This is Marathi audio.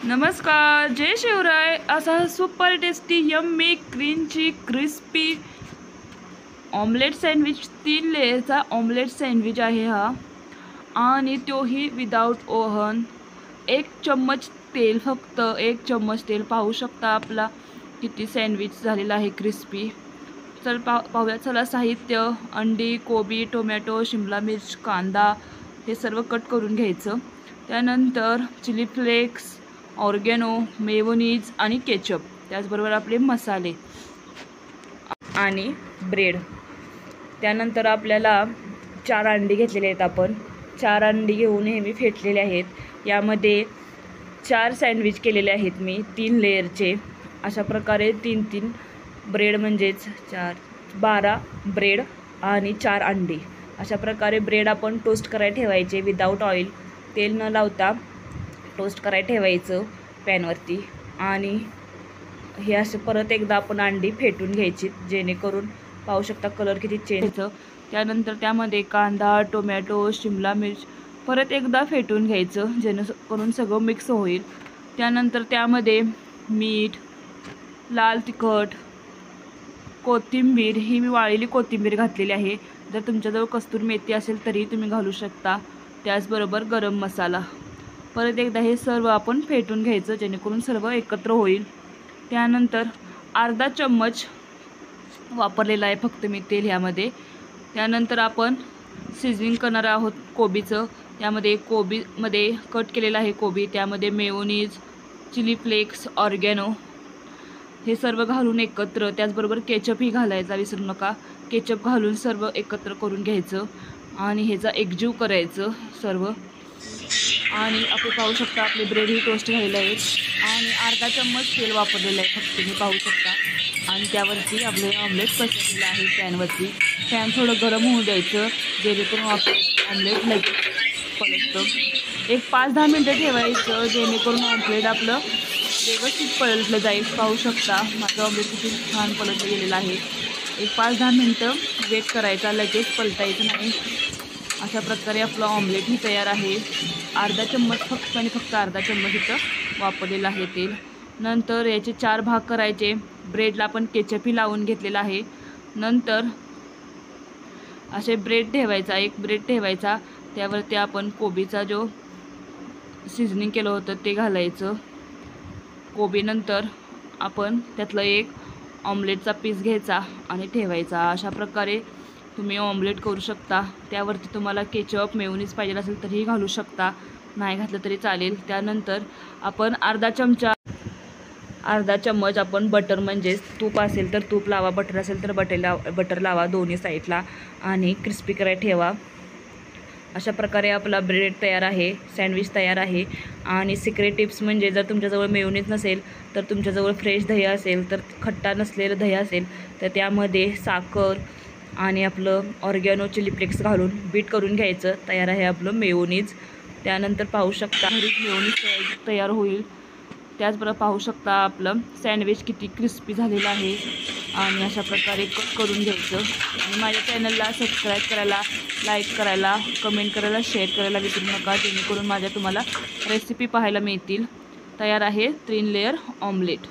नमस्कार, जय शिवराय. असा super tasty yummy crunchy crispy omelette sandwich 3 लेयरचा ऑमलेट सँडविच आहे हा. आणि तोही विदाउट ओव्हन. 1 चम्मच तेल, फक्त 1 चम्मच तेल. पाहू शकता आपला किती सँडविच झालेला आहे क्रिस्पी. चल पाहूया. चला साहित्य: अंडी, कोबी, टोमॅटो, शिमला मिर्च, कांदा हे सर्व कट करून घ्यायचं. त्यानंतर चिली फ्लेक्स, ऑर्गेनो, मेयोनीज आणि केचप, त्याचबरोबर आपले मसाले आणि ब्रेड. त्यानंतर आपल्याला 4 अंडी घेतलेले आहेत. आपण 4 अंडी घेऊन हे मी फेटलेले आहेत. यामध्ये 4 सँडविच केलेले आहेत मी 3 लेयरचे. अशा प्रकारे 3-3 ब्रेड, म्हणजेच 12 ब्रेड आणि 4 अंडी. अशा प्रकारे ब्रेड आपण टोस्ट करायला ठेवायचे विदाऊट ऑइल. तेल न लावता टोस्ट करायला ठेवायचं पॅनवरती. आणि हे असं परत एकदा आपण अंडी फेटून घ्यायची, जेणेकरून पाहू शकता कलर किती चेंज होतं. त्यानंतर त्यामध्ये कांदा, टोमॅटो, शिमला मिर्च परत एकदा फेटून घ्यायचं, जेणेकरून सगळं मिक्स होईल. त्यानंतर त्यामध्ये मीठ, लाल तिखट, कोथिंबीर, ही मी वाळलेली कोथिंबीर घातलेली आहे. जर तुमच्याजवळ कस्तुरी मेथी असेल तरी तुम्ही घालू शकता. त्याचबरोबर गरम मसाला. परत एकदा हे सर्व आपण फेटून घ्यायचं, जेणेकरून सर्व एकत्र होईल. त्यानंतर अर्धा चम्मच वापरलेला आहे फक्त मी तेल ह्यामध्ये. त्यानंतर आपण सिझनिंग करणार आहोत कोबीचं. त्यामध्ये कोबीमध्ये कट केलेला आहे कोबी, त्यामध्ये मेयोनीज, चिली फ्लेक्स, ऑर्गेनो हे सर्व घालून एकत्र. त्याचबरोबर केचपही घालायचा विसरू नका. केचप घालून सर्व एकत्र करून घ्यायचं आणि ह्याचा एकजीव करायचं सर्व. आणि आपण पाहू शकता आपले ब्रेडही टोस्ट झालेले आहेत. आणि अर्धा चम्मच तेल वापरलेलं आहे फक्त, तुम्ही पाहू शकता. आणि त्यावरती आपले ऑमलेट पसरलेलं आहे पॅनवरती. पॅन थोडं गरम होऊ द्यायचं, जेणेकरून आपलं ऑमलेट लगेच पलटतं. एक 5-10 मिनटं ठेवायचं, जेणेकरून ऑमलेट आपलं व्यवस्थित पलटलं जाईल. पाहू शकता माझं ऑमलेट किती छान पलटलं गेलेलं आहे. एक 5-10 मिनटं वेट करायचा, लगेच पलटायचं नाही. अशा प्रकारे आपलं ऑमलेटही तयार आहे. अर्धा चम्मच फक्त आणि फक्त अर्धा चम्मच इथं वापरलेलं आहे तेल. नंतर याचे 4 भाग करायचे. ब्रेडला आपण केचपही लावून घेतलेला आहे. नंतर असे ब्रेड ठेवायचा, 1 ब्रेड ठेवायचा. त्यावरती आपण कोबीचा जो सिझनिंग केलं होतं ते घालायचं. कोबीनंतर आपण त्यातलं 1 ऑमलेटचा पीस घ्यायचा आणि ठेवायचा. अशा प्रकारे तुम्ही ऑमलेट करू शकता. त्यावरती तुम्हाला केचप, मेयोनीज पाहिजे असेल तरीही घालू शकता, नाही घातलं तरी चालेल. त्यानंतर आपण अर्धा चम्मच आपण बटर, म्हणजेच तूप असेल तर तूप लावा, बटर असेल तर बटर लावा दोन्ही साईडला आणि क्रिस्पी करायला ठेवा. अशा प्रकारे आपला ब्रेड तयार आहे, सँडविच तयार आहे. आणि सिक्रेट टिप्स म्हणजे जर तुमच्याजवळ मेयोनीज नसेल तर तुमच्याजवळ फ्रेश दही असेल, तर खट्टा नसलेलं दही असेल तर त्यामध्ये साखर आणि आपलं ऑर्गेनो, चिली फ्लेक्स घालून बीट करून घ्यायचं. तयार आहे आपलं मेयोनीज. त्यानंतर पाहू शकता घरीच मेयोनीज तयार होईल. त्याचबरोबर पाहू शकता आपलं सँडविच किती क्रिस्पी झालेलं आहे. आणि अशा प्रकारे कट करून घ्यायचं. आणि माझ्या चॅनलला सबस्क्राईब करायला, लाईक करायला, कमेंट करायला, शेअर करायला विसरू नका, जेणेकरून तुम्हाला रेसिपी पाहायला मिळतील. तयार आहे 3 लेयर ऑमलेट.